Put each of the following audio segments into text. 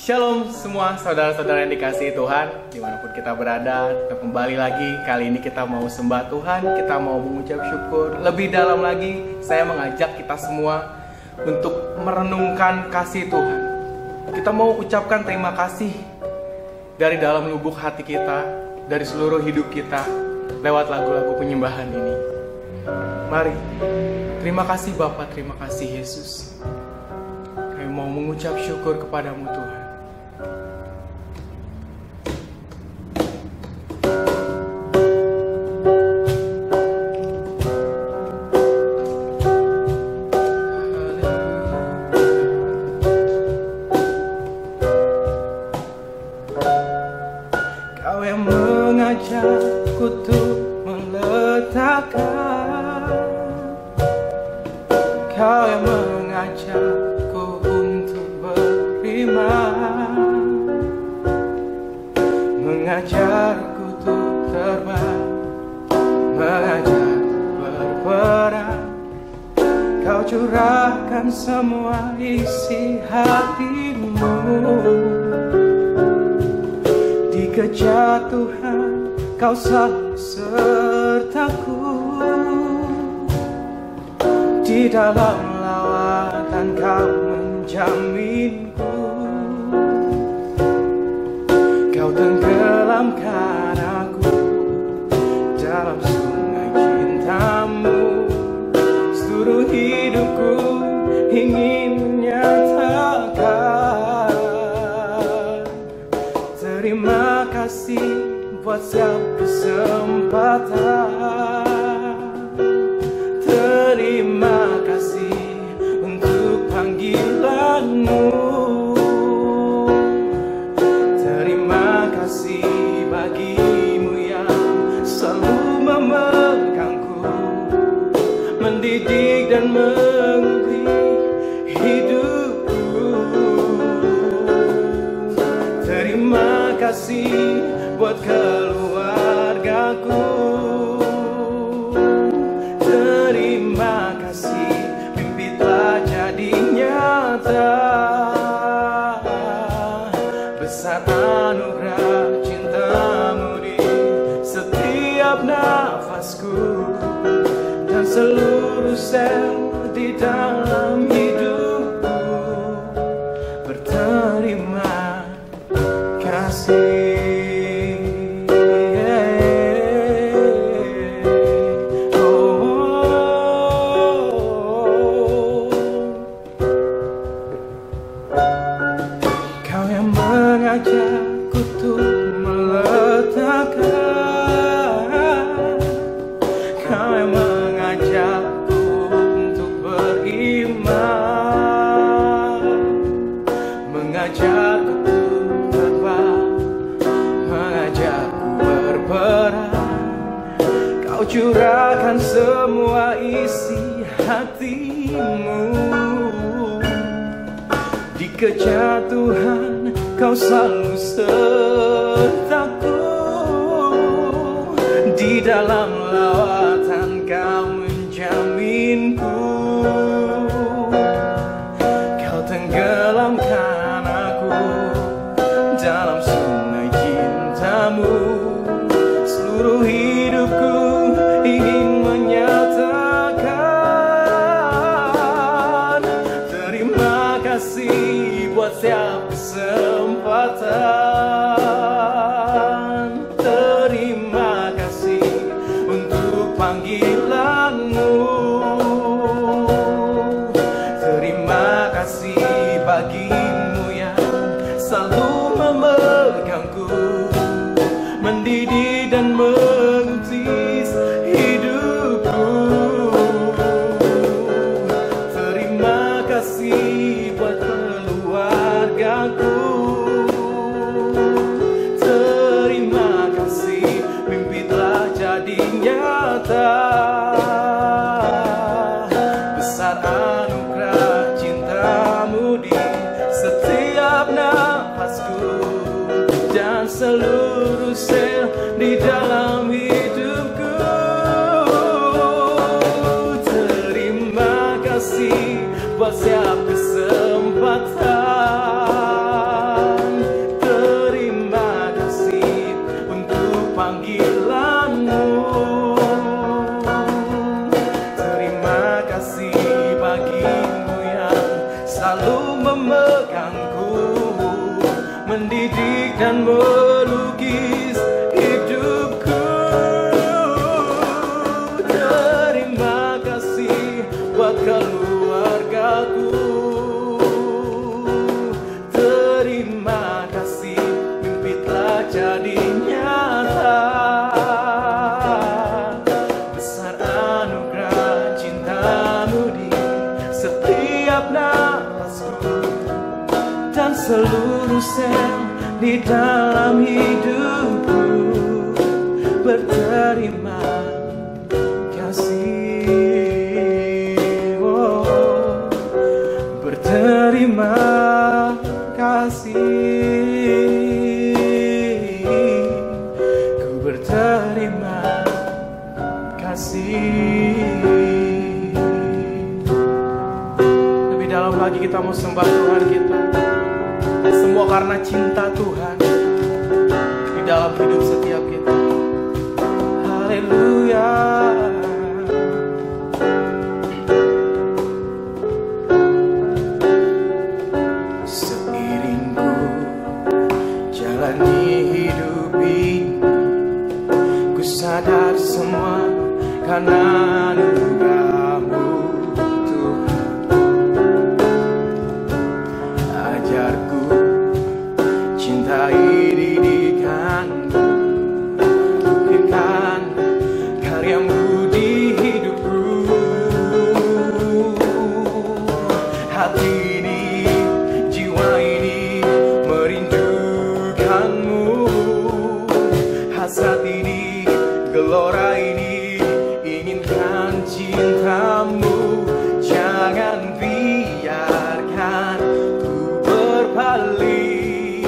Shalom semua saudara-saudara yang dikasihi Tuhan, dimanapun kita berada. Kita kembali lagi, kali ini kita mau sembah Tuhan, kita mau mengucap syukur. Lebih dalam lagi, saya mengajak kita semua untuk merenungkan kasih Tuhan. Kita mau ucapkan terima kasih dari dalam lubuk hati kita, dari seluruh hidup kita, lewat lagu-lagu penyembahan ini. Mari, terima kasih Bapa, terima kasih Yesus. Kami mau mengucap syukur kepadamu Tuhan. Kau yang mengajakku untuk meletakkan, Kau yang mengajakku untuk beriman, mengajarku untuk terbang, mengajar berperang. Kau curahkan semua isi hatimu. Di kejatuhan Kau selalu sertaku, di dalam lawatan Kau menjaminku. Kau tenggelamkan aku dalam sungai cintamu. Seluruh hidupku ingin menyatakan terima kasih buat setiap kesempatan. Terima kasih untuk panggilanmu. Terima kasih bagimu yang selalu memegangku, mendidik dan menguji hidupku. Terima kasih buat keluargaku. Terima kasih mimpi telah jadi nyata. Besar anugerah cintamu di setiap nafasku, dan seluruh sel di dalam hidupku berterima kasih. Kau yang mengajakku untuk meletakkan, Kau yang mengajakku untuk beriman, mengajarku untuk terbang, mengajarku berperang. Kau curahkan semua isi hatimu. Di kejatuhan Kau selalu sertaku, di dalam lawatan Kau menjaminku. Kau tenggelamkan aku dalam sungai cintamu. Seluruh hidupku ingin menyatakan terima kasih buat setiap kesempatan. Terima kasih untuk panggilanmu. Terima kasih bagimu yang selalu memegangku, mendidik dan menguji hidupku. Terima kasih buat keluargaku. Terima kasih mimpi telah jadi nyata. Besar anugerah cintamu di setiap nafasku, dan seluruh sel di dalam hidupku. Terima kasih buat setiap kesempatan. memegangku, mendidik dan melukis hidupku. Terima kasih buat keluargaku. Terima kasih mimpi telah jadi nyata. Besar anugerah cintamu di setiap nafasku dan seluruh sel di dalam hidupku. Berterima kasih, oh, berterima kasih, ku berterima kasih. Lebih dalam lagi kita mau sembah Tuhan kita. Semua karena cinta Tuhan di dalam hidup setiap kita. Haleluya. Seiring ku jalani hidup ini, ku sadar semua karena anugerah-Mu Tuhan. Ajarku cintai didikan-Mu, buktikan karya-Mu di hidupku. Hati ini, jiwa ini merindukan-Mu. Hasrat ini, gelora ini, inginkan cinta-Mu. Jangan biarkan ku berpaling,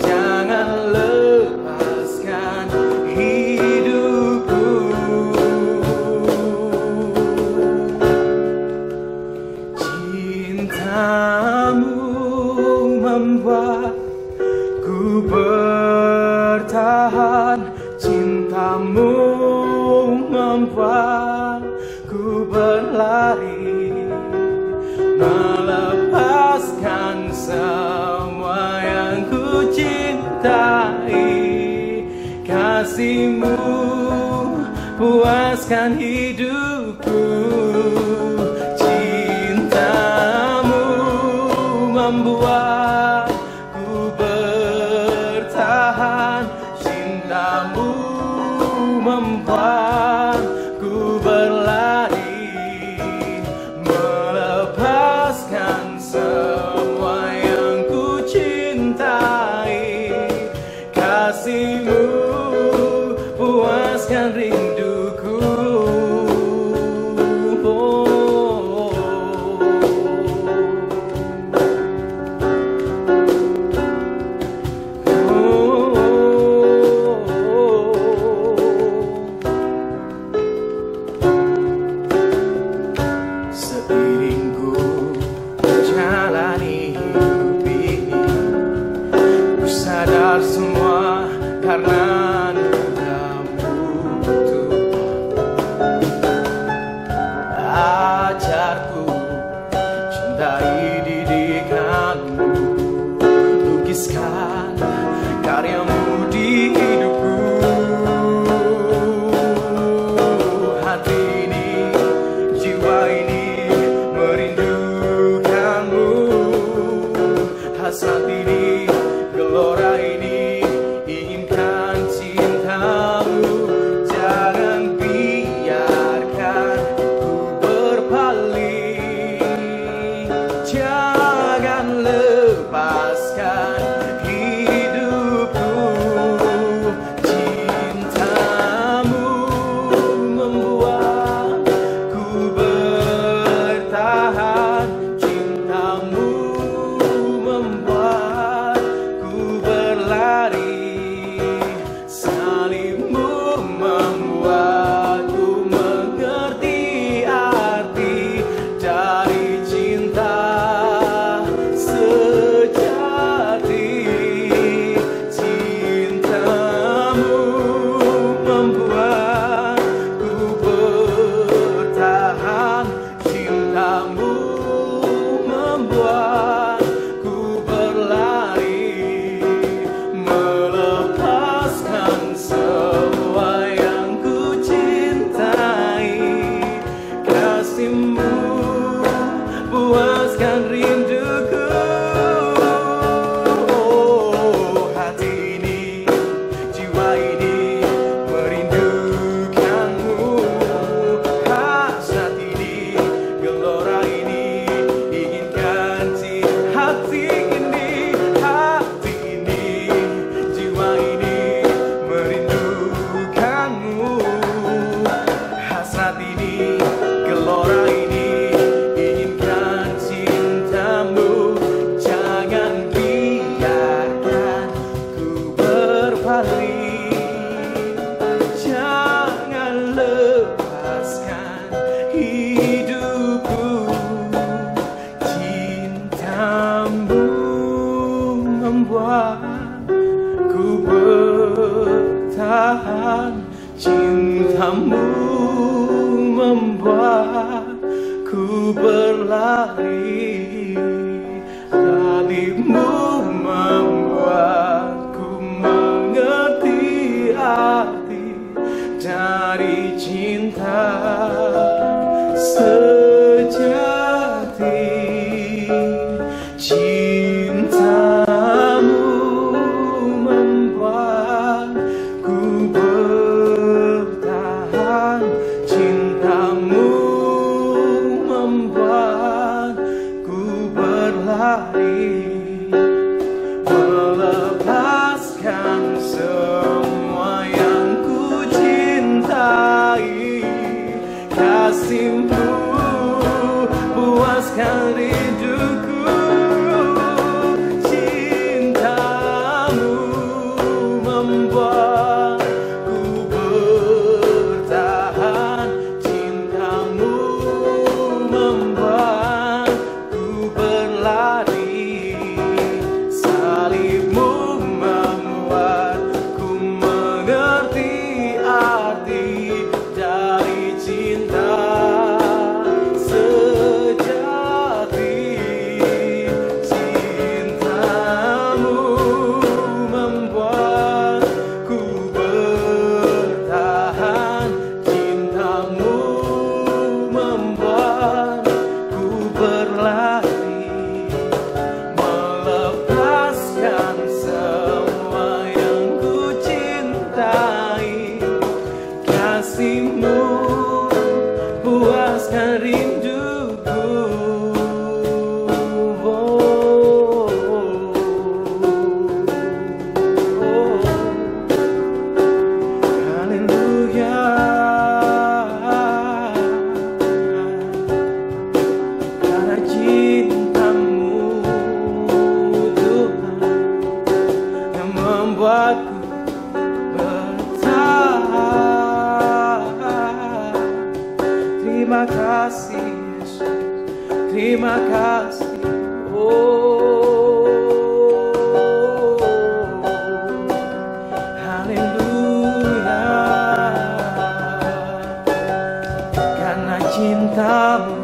jangan lepaskan hidupku. Cinta-Mu membuat ku bertahan, cinta-Mu membuat ku berlari, melepaskan semua yang ku cintai. Kasih-Mu puaskan hidupku. Cinta-Mu membuat ku bertahan, cinta-Mu membuat ku berlari, melepaskan semua yang ku cintai. Kasih-Mu puaskan rinduku. membuatku berlari, melepaskan semua yang ku cintai. Kasih-Mu puaskan rinduku. Oh, hati ini, jiwa ini merindukanmu. Hasrat ini, gelora ini, inginkan hati ini, jiwa ini merindukanmu. Hasrat ini, gelora ini, inginkan cintamu. Jangan biarkan ku berpaling, jangan lepaskan hidupku. Cintamu membuatku bertahan, cintamu membuatku berlari. Salib-Mu membuatku mengerti arti dari cinta sejati. Cintamu membuatku bertahan, cintamu membuatku berlari, melepaskan semua yang ku cintai. Kasih-Mu puaskan rinduku. Cintamu membuatku bertahan, cintamu membuatku berlari. Salib-Mu membuatku mengerti arti dari cinta sejati. Cintamu membuatku bertahan, cintamu membuatku berlari, melepaskan semua yang ku cintai. Kasih-Mu puaskan rinduku. Haleluya. Karena cinta-Mu Tuhan yang membuatku bertahan. Terima kasih Yesus, terima kasih. Oh, haleluya. Karena cinta-Mu,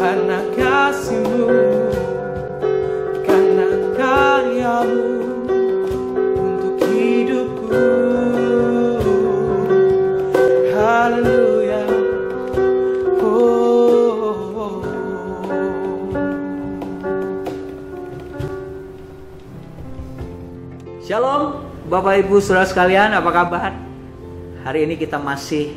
karena kasih-Mu, karena karya-Mu untuk hidupku. Haleluya. Oh. Shalom Bapak Ibu Saudara sekalian, apa kabar? Hari ini kita masih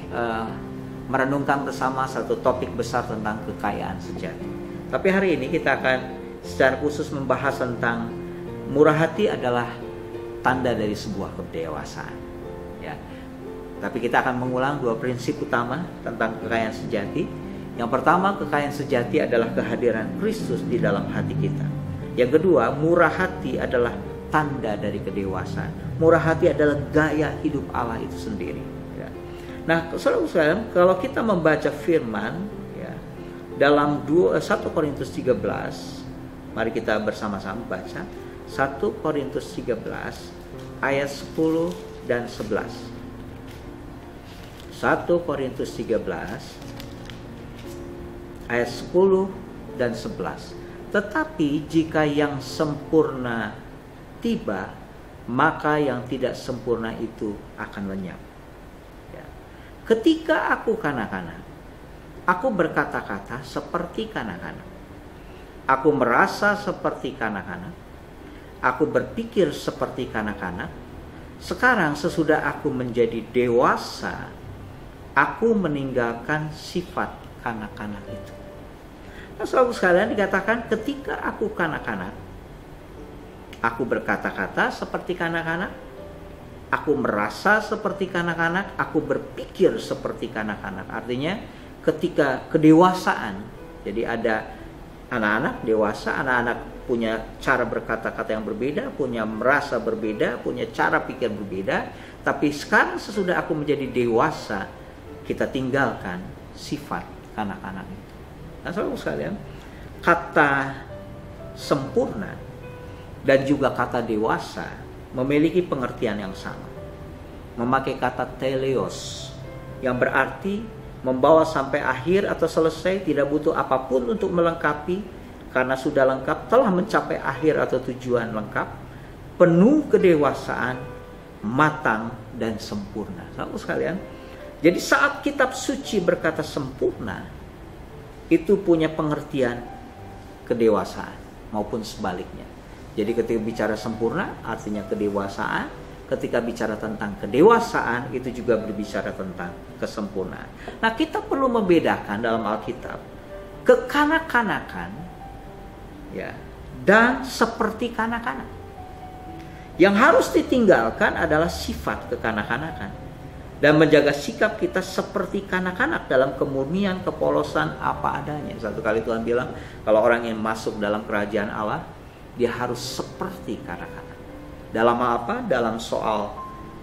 merenungkan bersama satu topik besar tentang kekayaan sejati. Tapi hari ini kita akan secara khusus membahas tentang murah hati adalah tanda dari sebuah kedewasaan. Ya. Tapi kita akan mengulang dua prinsip utama tentang kekayaan sejati. Yang pertama, kekayaan sejati adalah kehadiran Kristus di dalam hati kita. Yang kedua, murah hati adalah tanda dari kedewasaan. Murah hati adalah gaya hidup Allah itu sendiri. Ya. Nah, saudara-saudara, kalau kita membaca firman ya, dalam 1 Korintus 13, mari kita bersama-sama baca 1 Korintus 13 ayat 10 dan 11. 1 Korintus 13 ayat 10 dan 11. Tetapi jika yang sempurna tiba, maka yang tidak sempurna itu akan lenyap. Ya. Ketika aku kanak-kanak, aku berkata-kata seperti kanak-kanak. Aku merasa seperti kanak-kanak. Aku berpikir seperti kanak-kanak. Sekarang sesudah aku menjadi dewasa, aku meninggalkan sifat kanak-kanak itu. Nah, saudara sekalian, dikatakan ketika aku kanak-kanak, aku berkata-kata seperti kanak-kanak, aku merasa seperti kanak-kanak, aku berpikir seperti kanak-kanak. Artinya ketika kedewasaan, jadi ada anak-anak dewasa, anak-anak punya cara berkata-kata yang berbeda, punya merasa berbeda, punya cara pikir berbeda. Tapi sekarang sesudah aku menjadi dewasa, kita tinggalkan sifat kanak-kanak itu. Nah, saudara sekalian, kata sempurna dan juga kata dewasa memiliki pengertian yang sama. Memakai kata teleos, yang berarti membawa sampai akhir atau selesai, tidak butuh apapun untuk melengkapi, karena sudah lengkap, telah mencapai akhir atau tujuan lengkap, penuh kedewasaan, matang dan sempurna. Saudara sekalian, jadi saat kitab suci berkata sempurna, itu punya pengertian kedewasaan maupun sebaliknya. Jadi ketika bicara sempurna artinya kedewasaan, ketika bicara tentang kedewasaan itu juga berbicara tentang kesempurnaan. Nah, kita perlu membedakan dalam Alkitab kekanak-kanakan ya dan seperti kanak-kanak. Yang harus ditinggalkan adalah sifat kekanak-kanakan dan menjaga sikap kita seperti kanak-kanak dalam kemurnian, kepolosan, apa adanya. Satu kali Tuhan bilang, kalau orang yang masuk dalam kerajaan Allah, dia harus seperti kanak-kanak. Dalam apa? Dalam soal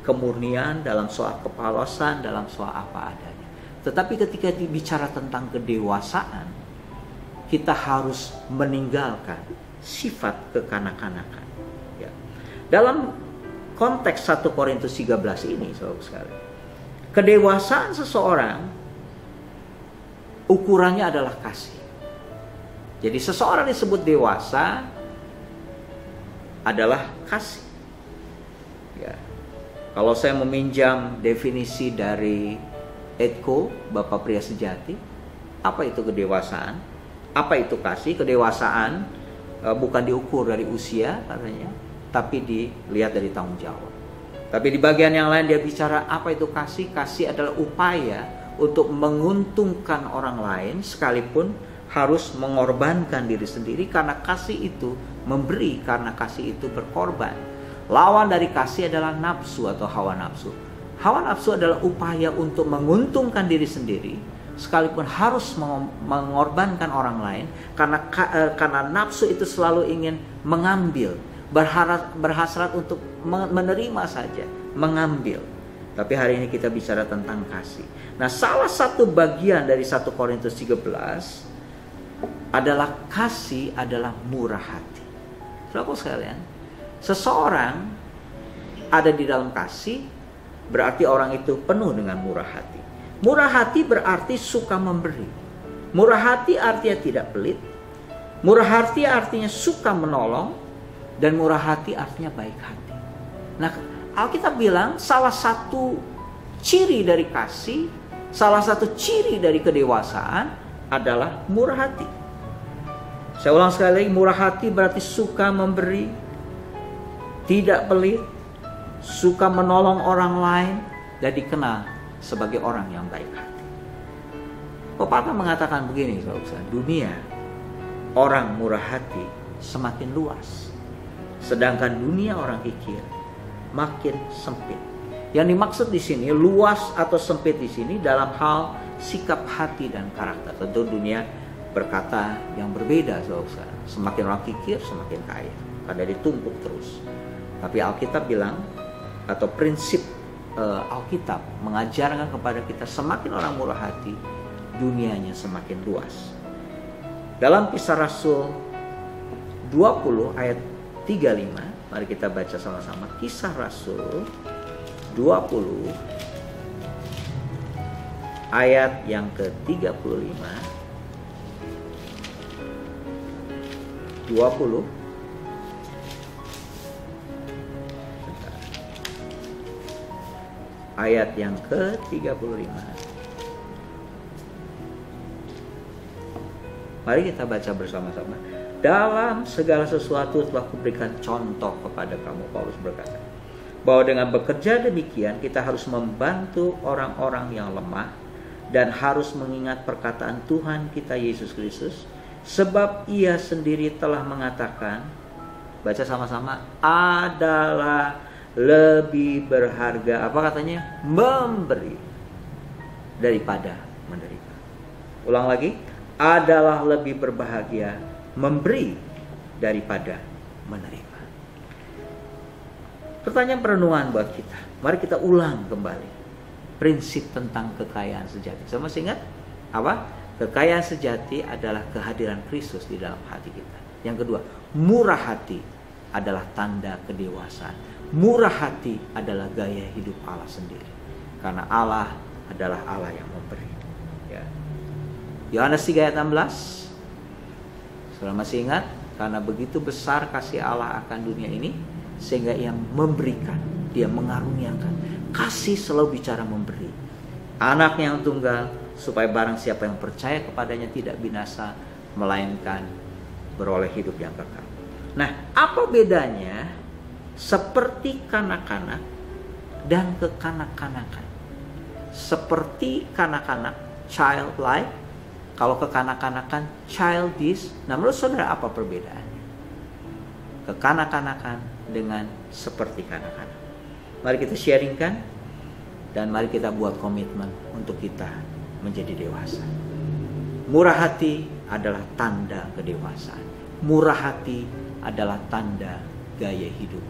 kemurnian, dalam soal kepolosan, dalam soal apa adanya. Tetapi ketika bicara tentang kedewasaan, kita harus meninggalkan sifat kekanak-kanakan. Ya. Dalam konteks 1 Korintus 13 ini, saudara sekalian, kedewasaan seseorang ukurannya adalah kasih. Jadi seseorang disebut dewasa adalah kasih. Ya. Kalau saya meminjam definisi dari Edko, Bapak Pria Sejati, apa itu kedewasaan? Apa itu kasih? Kedewasaan bukan diukur dari usia katanya, tapi dilihat dari tanggung jawab. Tapi di bagian yang lain dia bicara apa itu kasih. Kasih adalah upaya untuk menguntungkan orang lain sekalipun harus mengorbankan diri sendiri, karena kasih itu memberi, karena kasih itu berkorban. Lawan dari kasih adalah nafsu atau hawa nafsu. Hawa nafsu adalah upaya untuk menguntungkan diri sendiri sekalipun harus mengorbankan orang lain, karena nafsu itu selalu ingin mengambil, berhasrat untuk menerima saja, mengambil. Tapi hari ini kita bicara tentang kasih. Nah, salah satu bagian dari 1 Korintus 13 adalah kasih adalah murah hati. Saudara sekalian, seseorang ada di dalam kasih berarti orang itu penuh dengan murah hati. Murah hati berarti suka memberi. Murah hati artinya tidak pelit. Murah hati artinya suka menolong. Dan murah hati artinya baik hati. Nah, Alkitab bilang salah satu ciri dari kasih, salah satu ciri dari kedewasaan adalah murah hati. Saya ulang sekali lagi, murah hati berarti suka memberi, tidak pelit, suka menolong orang lain, dan dikenal sebagai orang yang baik hati. Pepatah mengatakan begini, saudara, dunia orang murah hati semakin luas, sedangkan dunia orang kikir makin sempit. Yang dimaksud di sini luas atau sempit di sini dalam hal sikap hati dan karakter. Tentu dunia berkata yang berbeda, saudara. Semakin orang kikir semakin kaya, karena ditumpuk terus. Tapi Alkitab bilang, atau prinsip Alkitab mengajarkan kepada kita, semakin orang murah hati, dunianya semakin luas. Dalam Kisah Rasul 20 ayat 35, mari kita baca sama-sama. Kisah Rasul 20 ayat yang ke-35. 20. Ayat yang ke-35. Mari kita baca bersama-sama. Dalam segala sesuatu telah kuberikan contoh kepada kamu, Paulus berkata, bahwa dengan bekerja demikian kita harus membantu orang-orang yang lemah dan harus mengingat perkataan Tuhan kita Yesus Kristus, sebab ia sendiri telah mengatakan, baca sama-sama, adalah lebih berharga, apa katanya? Memberi daripada menerima. Ulang lagi, adalah lebih berbahagia memberi daripada menerima. Pertanyaan perenungan buat kita. Mari kita ulang kembali prinsip tentang kekayaan sejati. Saya masih ingat apa? Kekayaan sejati adalah kehadiran Kristus di dalam hati kita. Yang kedua, murah hati adalah tanda kedewasaan. Murah hati adalah gaya hidup Allah sendiri. Karena Allah adalah Allah yang memberi. Ya. Yohanes 3 ayat 16. Saudara masih ingat? Karena begitu besar kasih Allah akan dunia ini, sehingga ia memberikan, dia mengaruniakan. Kasih selalu bicara memberi. Anak yang tunggal, supaya barang siapa yang percaya kepadanya tidak binasa, melainkan beroleh hidup yang kekal. Nah, apa bedanya seperti kanak-kanak dan kekanak-kanakan? Seperti kanak-kanak, childlike. Kalau kekanak-kanakan, childish. Nah, menurut saudara apa perbedaannya? Kekanak-kanakan dengan seperti kanak-kanak. Mari kita sharingkan dan mari kita buat komitmen untuk kita menjadi dewasa. Murah hati adalah tanda kedewasaan. Murah hati adalah tanda gaya hidup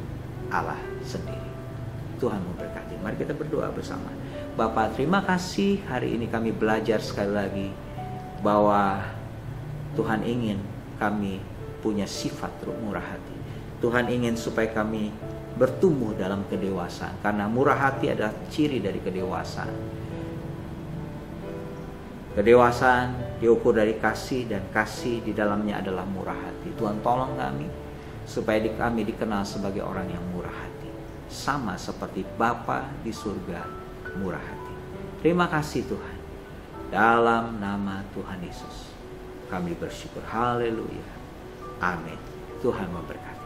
Allah sendiri. Tuhan memberkati. Mari kita berdoa bersama. Bapa, terima kasih hari ini kami belajar sekali lagi bahwa Tuhan ingin kami punya sifat murah hati. Tuhan ingin supaya kami bertumbuh dalam kedewasaan, karena murah hati adalah ciri dari kedewasaan. Kedewasaan diukur dari kasih, dan kasih di dalamnya adalah murah hati. Tuhan tolong kami supaya kami dikenal sebagai orang yang murah hati, sama seperti Bapa di surga murah hati. Terima kasih Tuhan. Dalam nama Tuhan Yesus kami bersyukur. Haleluya. Amin. Tuhan memberkati.